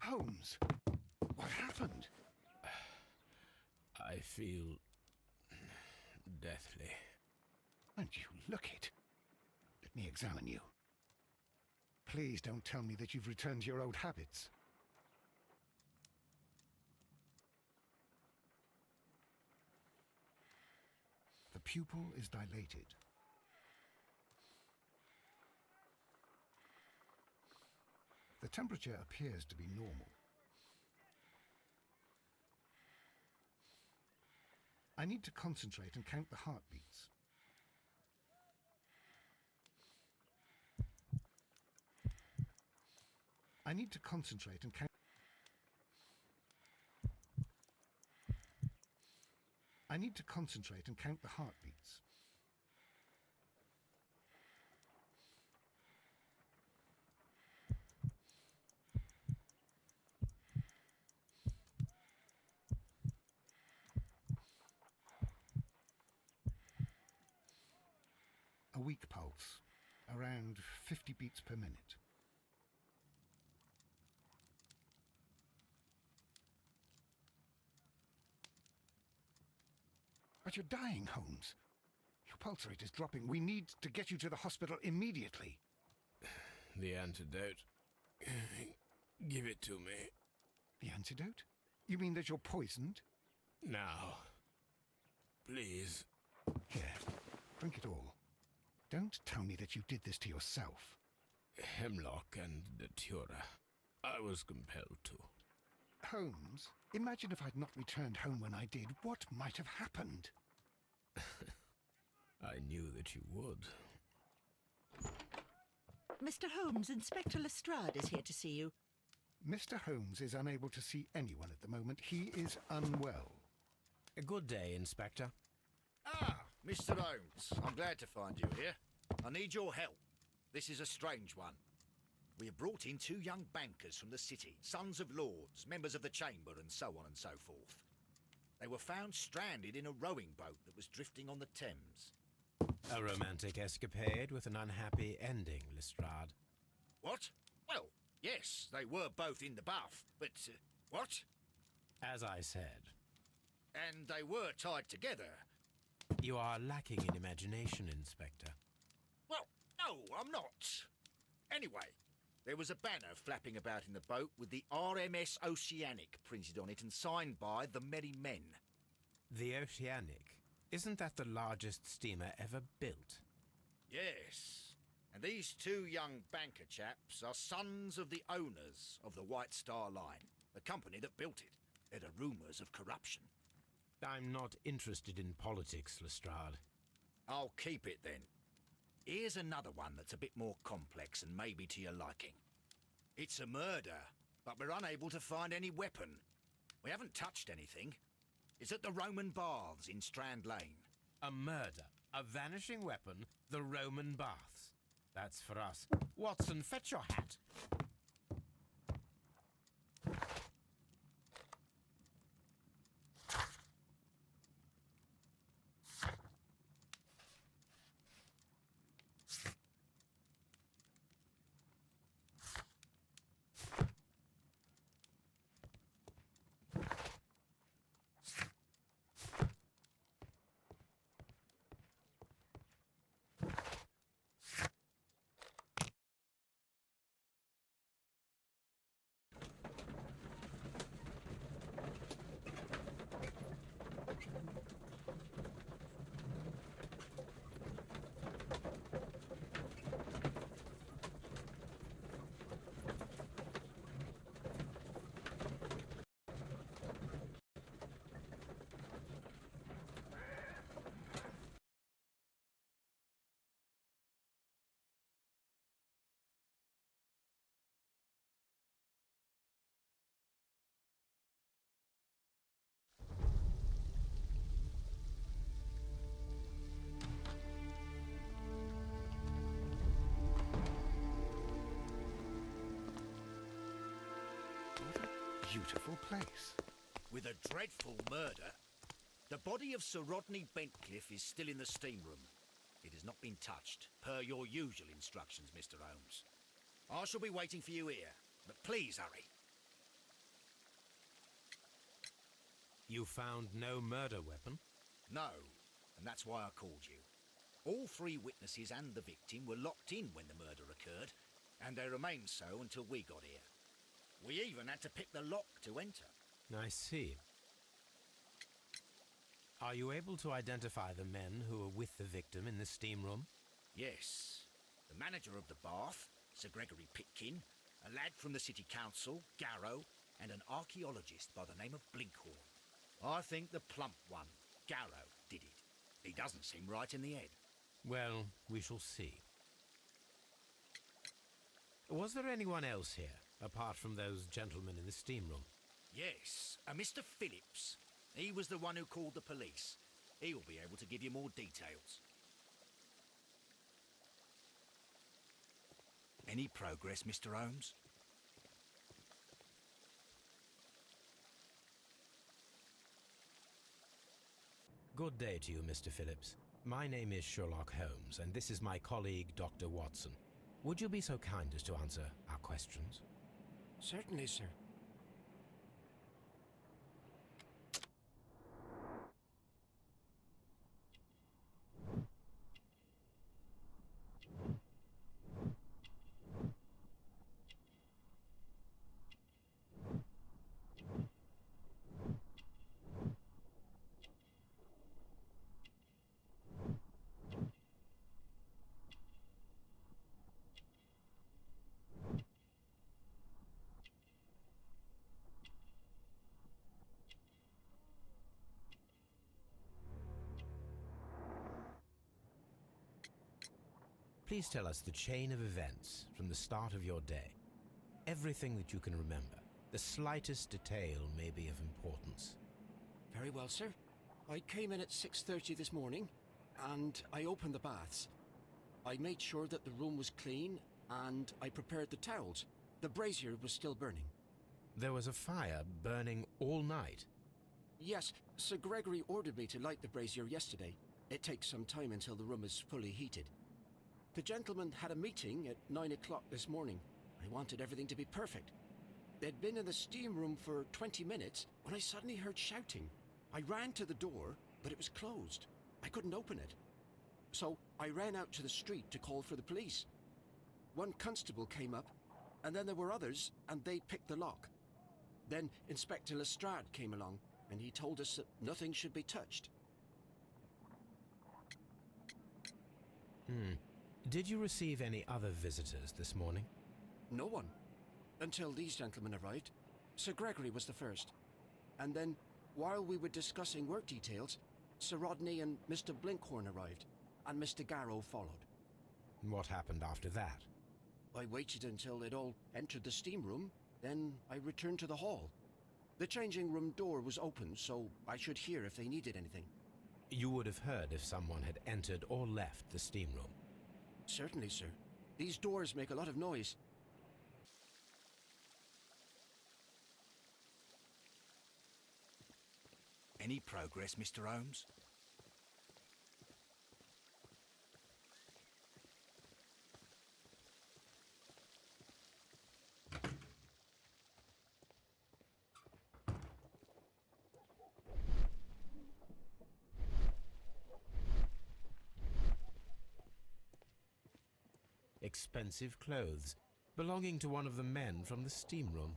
Holmes, what happened? I feel deathly. And you look it. Let me examine you. Please don't tell me that you've returned to your old habits. The pupil is dilated. The temperature appears to be normal. I need to concentrate and count the heartbeats. I need to concentrate and count. I need to concentrate and count the heartbeats. A weak pulse, around 50 beats per minute. But you're dying, Holmes. Your pulse rate is dropping. We need to get you to the hospital immediately. The antidote. Give it to me. The antidote? You mean that you're poisoned? Now. Please. Here, drink it all. Don't tell me that you did this to yourself. Hemlock and datura. I was compelled to. Holmes, imagine if I'd not returned home when I did. What might have happened? I knew that you would. Mr. Holmes, Inspector Lestrade is here to see you. Mr. Holmes is unable to see anyone at the moment. He is unwell. A good day, Inspector. Ah, Mr. Holmes, I'm glad to find you here. I need your help. This is a strange one. We have brought in two young bankers from the city, sons of lords, members of the chamber, and so on and so forth. They were found stranded in a rowing boat that was drifting on the Thames. A romantic escapade with an unhappy ending, Lestrade. What? Well, yes, they were both in the bath, but... what? As I said. And they were tied together. You are lacking in imagination, Inspector. Well, no, I'm not. Anyway, there was a banner flapping about in the boat with the RMS Oceanic printed on it and signed by the Merry Men. The Oceanic? Isn't that the largest steamer ever built? Yes. And these two young banker chaps are sons of the owners of the White Star Line, the company that built it. There are rumours of corruption. I'm not interested in politics, Lestrade. I'll keep it then. Here's another one that's a bit more complex and maybe to your liking. It's a murder, but we're unable to find any weapon. We haven't touched anything. It's at the Roman Baths in Strand Lane. A murder, a vanishing weapon, the Roman Baths. That's for us. Watson, fetch your hat. Beautiful place. With a dreadful murder. The body of Sir Rodney Bentcliffe is still in the steam room. It has not been touched, per your usual instructions, Mr. Holmes. I shall be waiting for you here, but please hurry. You found no murder weapon? No, and that's why I called you. All three witnesses and the victim were locked in when the murder occurred, and they remained so until we got here. We even had to pick the lock to enter. I see. Are you able to identify the men who were with the victim in the steam room? Yes. The manager of the bath, Sir Gregory Pitkin, a lad from the city council, Garrow, and an archaeologist by the name of Blinkhorn. I think the plump one, Garrow, did it. He doesn't seem right in the head. Well, we shall see. Was there anyone else here, apart from those gentlemen in the steam room? Yes, a Mr. Phillips. He was the one who called the police. He'll be able to give you more details. Any progress, Mr. Holmes? Good day to you, Mr. Phillips. My name is Sherlock Holmes, and this is my colleague, Dr. Watson. Would you be so kind as to answer our questions? Certainly, sir. Please tell us the chain of events from the start of your day. Everything that you can remember. The slightest detail may be of importance. Very well, sir. I came in at 6:30 this morning, and I opened the baths. I made sure that the room was clean, and I prepared the towels. The brazier was still burning. There was a fire burning all night. Yes, Sir Gregory ordered me to light the brazier yesterday. It takes some time until the room is fully heated. The gentleman had a meeting at 9 o'clock this morning. I wanted everything to be perfect. They'd been in the steam room for 20 minutes when I suddenly heard shouting. I ran to the door, but it was closed. I couldn't open it. So I ran out to the street to call for the police. One constable came up, and then there were others, and they picked the lock. Then Inspector Lestrade came along, and he told us that nothing should be touched. Did you receive any other visitors this morning? No one. Until these gentlemen arrived. Sir Gregory was the first. And then, while we were discussing work details, Sir Rodney and Mr. Blinkhorn arrived, and Mr. Garrow followed. What happened after that? I waited until they'd all entered the steam room, then I returned to the hall. The changing room door was open, so I should hear if they needed anything. You would have heard if someone had entered or left the steam room. Certainly, sir. These doors make a lot of noise. Any progress, Mr. Holmes? Expensive clothes, belonging to one of the men from the steam room.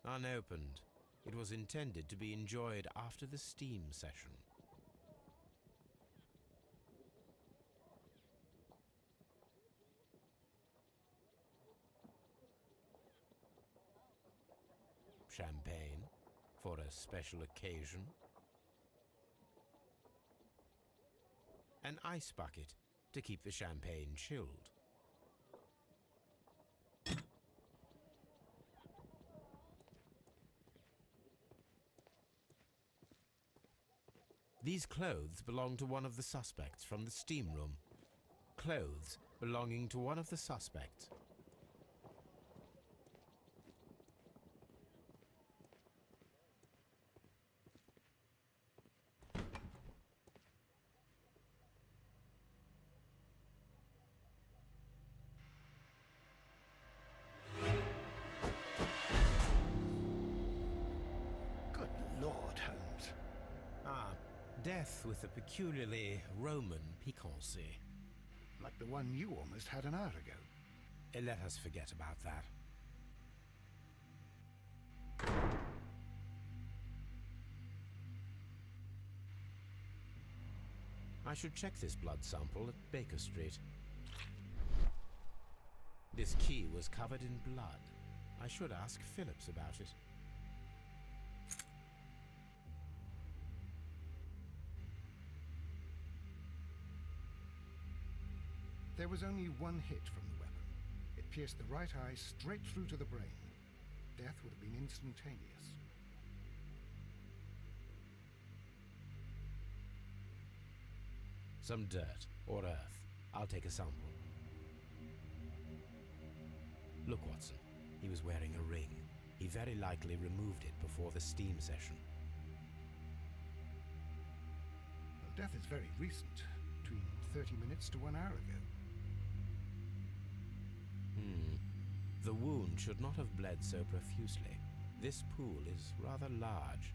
Unopened. It was intended to be enjoyed after the steam session. Champagne for a special occasion. An ice bucket to keep the champagne chilled. These clothes belong to one of the suspects from the steam room. Clothes belonging to one of the suspects. death with a peculiarly Roman piquancy. Like the one you almost had an hour ago. Let us forget about that. I should check this blood sample at Baker Street. This key was covered in blood. I should ask Phillips about it. There was only one hit from the weapon. It pierced the right eye straight through to the brain. Death would have been instantaneous. Some dirt or earth. I'll take a sample. Look, Watson. He was wearing a ring. He very likely removed it before the steam session. Well, death is very recent. Between 30 minutes to 1 hour ago. The wound should not have bled so profusely. This pool is rather large.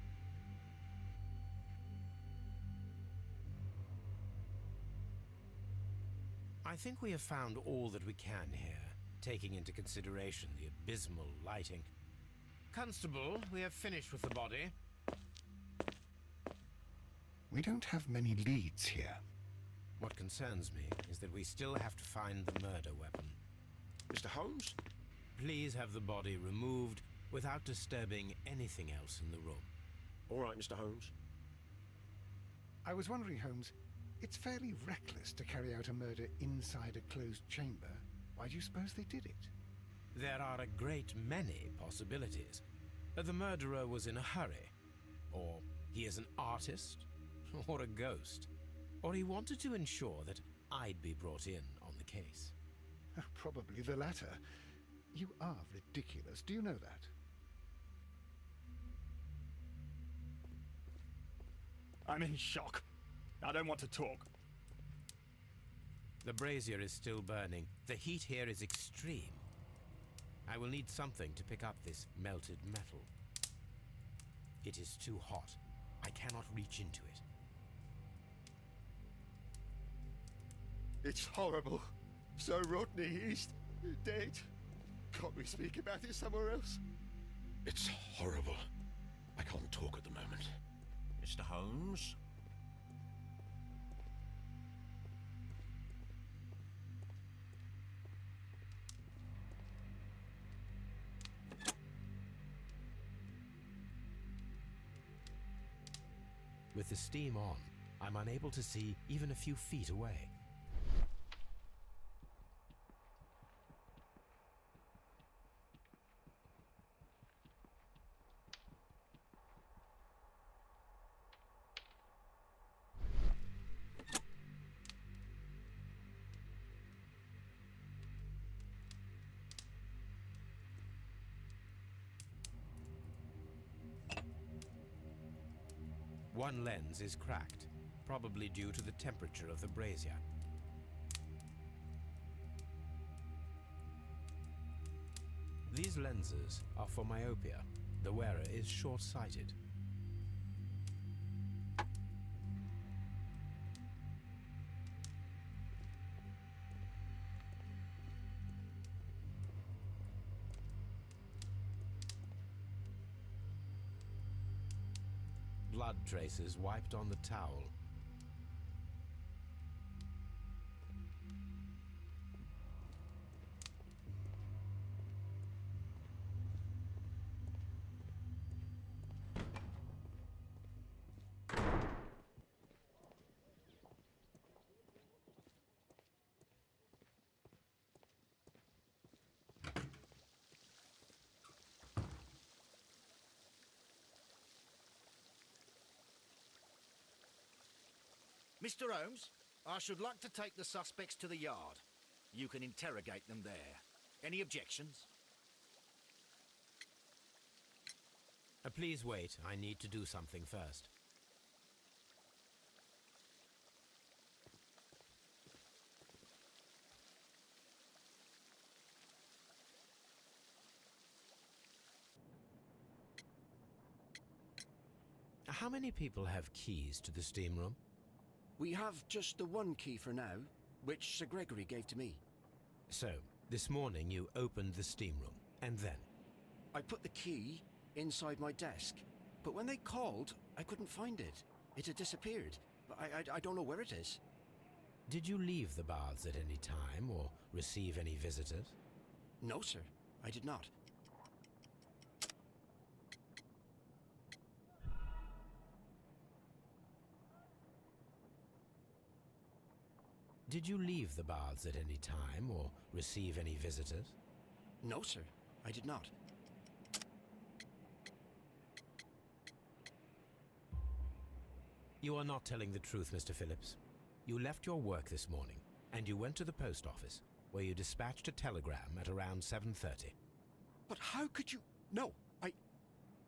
I think we have found all that we can here, taking into consideration the abysmal lighting. Constable, we have finished with the body. We don't have many leads here. What concerns me is that we still have to find the murder weapon. Mr. Holmes? Please have the body removed without disturbing anything else in the room. All right, Mr. Holmes. I was wondering, Holmes, it's fairly reckless to carry out a murder inside a closed chamber. Why do you suppose they did it? There are a great many possibilities. The murderer was in a hurry. Or he is an artist. Or a ghost. Or he wanted to ensure that I'd be brought in on the case. Probably the latter. You are ridiculous. Do you know that? I'm in shock. I don't want to talk. The brazier is still burning. The heat here is extreme. I will need something to pick up this melted metal. It is too hot. I cannot reach into it. It's horrible. So Rodney is dead. Can't we speak about it somewhere else? It's horrible. I can't talk at the moment. Mr. Holmes? With the steam on, I'm unable to see even a few feet away. One lens is cracked, probably due to the temperature of the brazier. These lenses are for myopia. The wearer is short-sighted. Blood traces wiped on the towel. Mr. Holmes, I should like to take the suspects to the yard. You can interrogate them there. Any objections? Please wait. I need to do something first. How many people have keys to the steam room? We have just the one key for now, which Sir Gregory gave to me. So, this morning you opened the steam room, and then? I put the key inside my desk, but when they called, I couldn't find it. It had disappeared. I don't know where it is. Did you leave the baths at any time, or receive any visitors? No, sir, I did not. Did you leave the baths at any time, or receive any visitors? No, sir, I did not. You are not telling the truth, Mr. Phillips. You left your work this morning, and you went to the post office, where you dispatched a telegram at around 7:30. But how could you... No,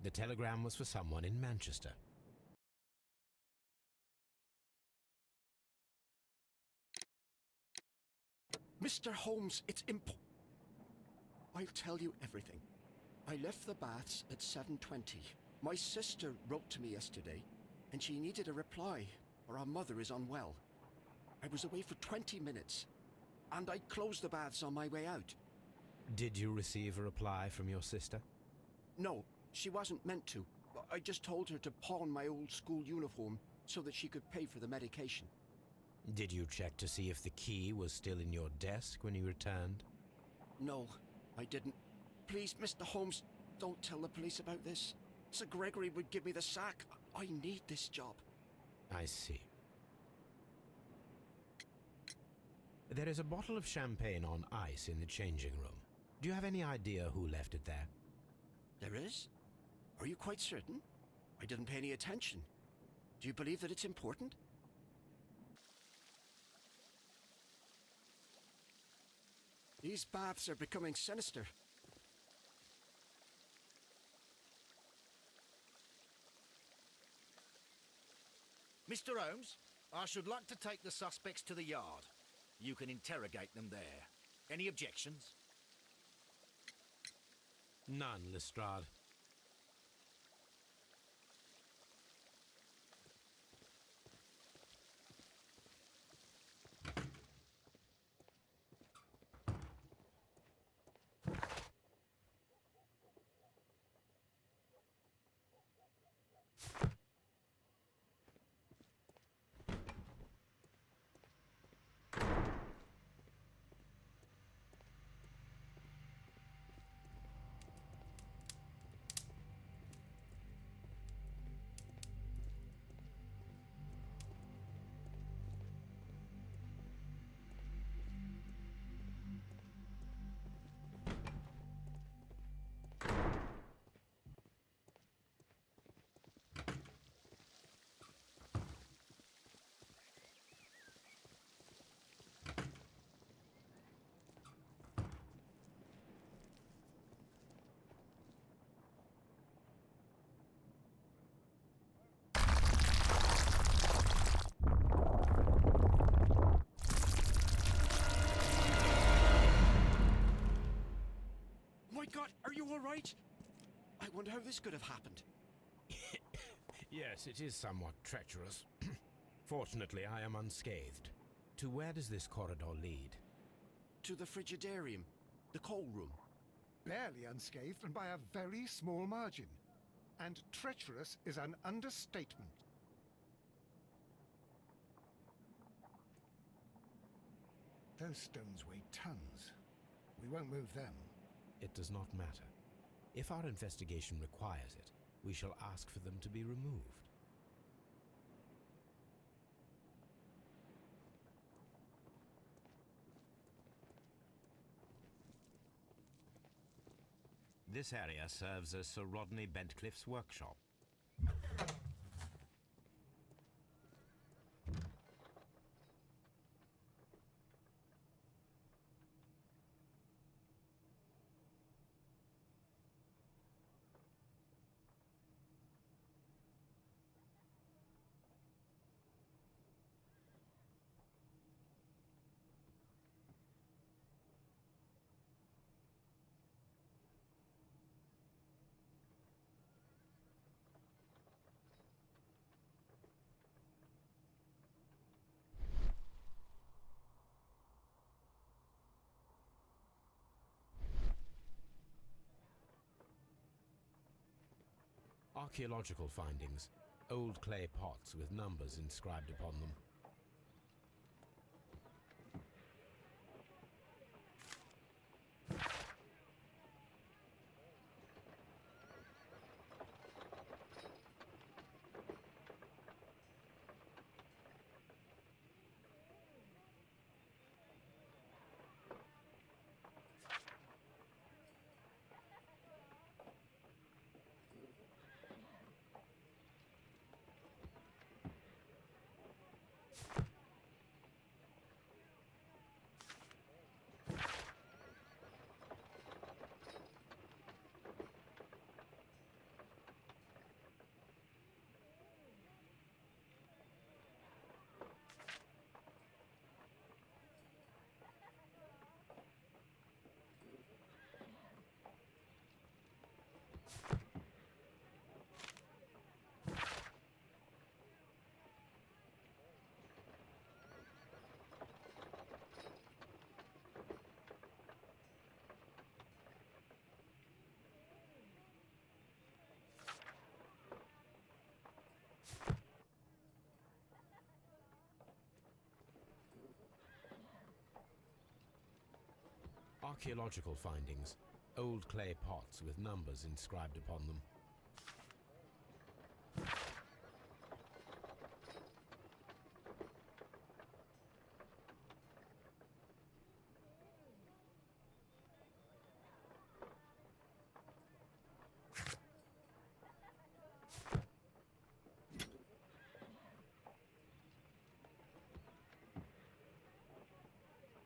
The telegram was for someone in Manchester. Mr. Holmes, it's I'll tell you everything. I left the baths at 7:20. My sister wrote to me yesterday, and she needed a reply, or our mother is unwell. I was away for 20 minutes, and I closed the baths on my way out. Did you receive a reply from your sister? No, she wasn't meant to. I just told her to pawn my old school uniform so that she could pay for the medication. Did you check to see if the key was still in your desk when you returned? No, I didn't. Please, Mr. Holmes, don't tell the police about this. Sir Gregory would give me the sack. I need this job. I see. There is a bottle of champagne on ice in the changing room. Do you have any idea who left it there? There is? Are you quite certain? I didn't pay any attention. Do you believe that it's important? These baths are becoming sinister. Mr. Holmes, I should like to take the suspects to the yard. You can interrogate them there. Any objections? None, Lestrade. My God, are you all right? I wonder how this could have happened. Yes, it is somewhat treacherous. Fortunately, I am unscathed. To where does this corridor lead? To the frigidarium, the coal room. Barely unscathed and by a very small margin. And treacherous is an understatement. Those stones weigh tons. We won't move them. It does not matter. If our investigation requires it, we shall ask for them to be removed. This area serves as Sir Rodney Bentcliffe's workshop. Archaeological findings. Old clay pots with numbers inscribed upon them. Archaeological findings. Old clay pots with numbers inscribed upon them.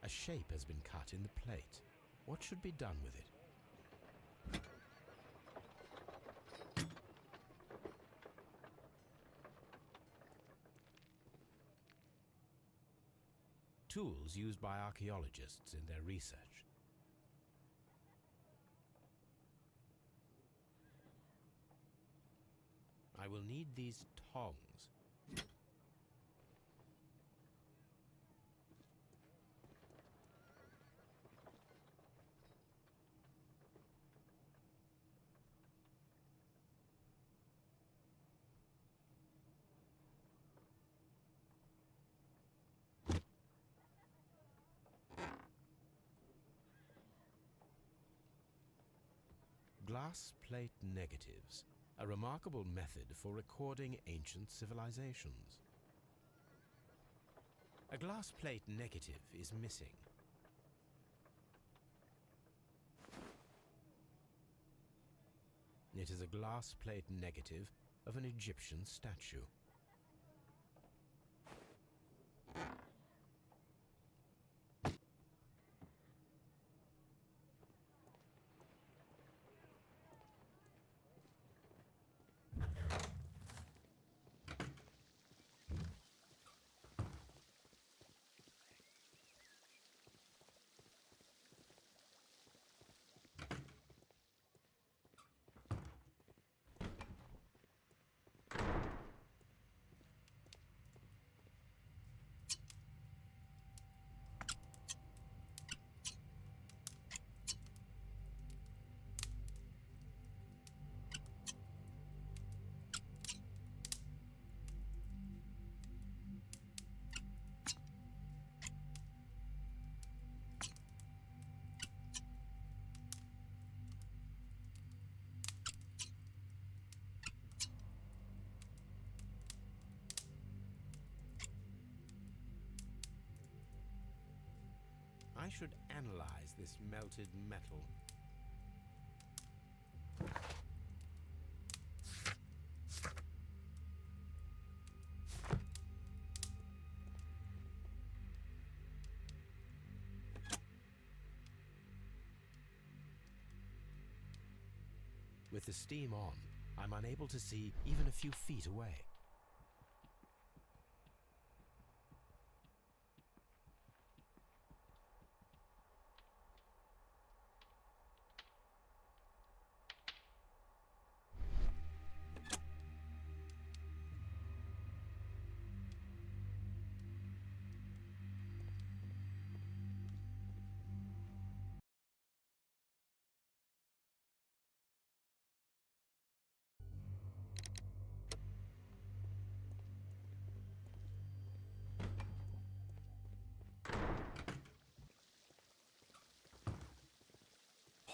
A shape has been cut in the plate. What should be done with it? Tools used by archaeologists in their research. I will need these tongs. Glass plate negatives, a remarkable method for recording ancient civilizations. A glass plate negative is missing. It is a glass plate negative of an Egyptian statue. I should analyze this melted metal. With the steam on, I'm unable to see even a few feet away.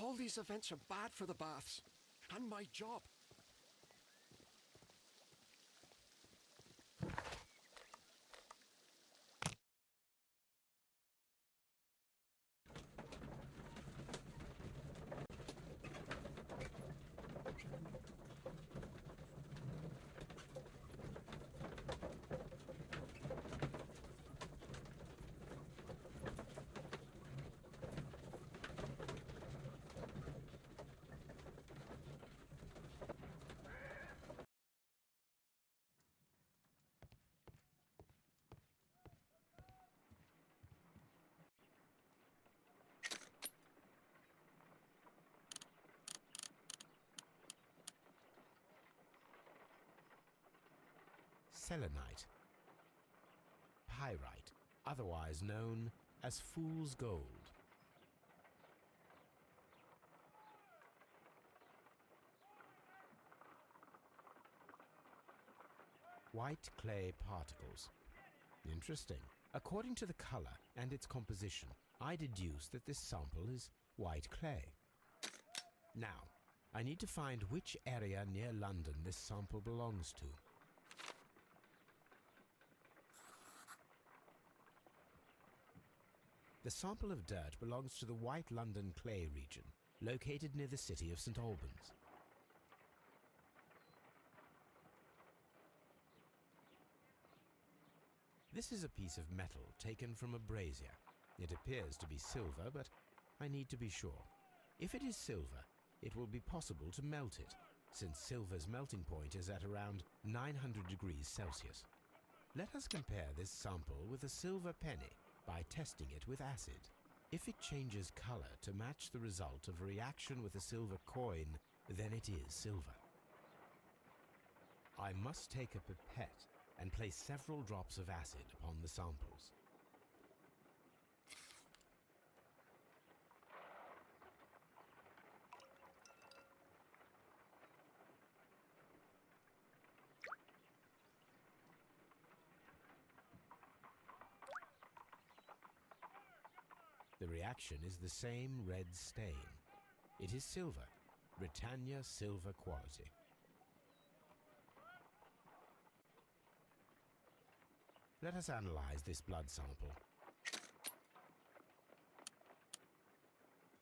All these events are bad for the baths. And my job. Selenite. Pyrite, otherwise known as fool's gold. White clay particles. Interesting. According to the color and its composition, I deduce that this sample is white clay. Now, I need to find which area near London this sample belongs to. The sample of dirt belongs to the White London clay region, located near the city of St. Albans. This is a piece of metal taken from a brazier. It appears to be silver, but I need to be sure. If it is silver, it will be possible to melt it, since silver's melting point is at around 900 degrees Celsius. Let us compare this sample with a silver penny by testing it with acid. If it changes color to match the result of a reaction with a silver coin, then it is silver. I must take a pipette and place several drops of acid upon the samples. The reaction is the same red stain. It is silver, Britannia silver quality. Let us analyze this blood sample.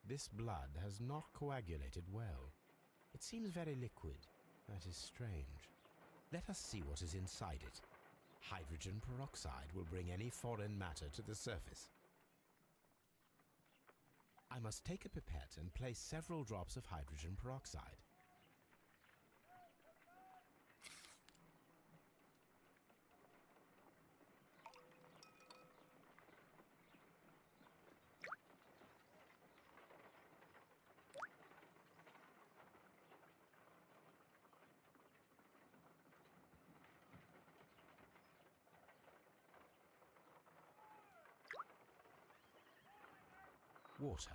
This blood has not coagulated well. It seems very liquid. That is strange. Let us see what is inside it. Hydrogen peroxide will bring any foreign matter to the surface. I must take a pipette and place several drops of hydrogen peroxide. Water.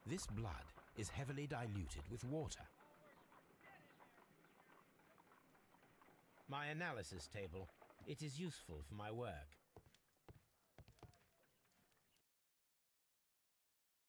This blood is heavily diluted with water. My analysis table. It is useful for my work.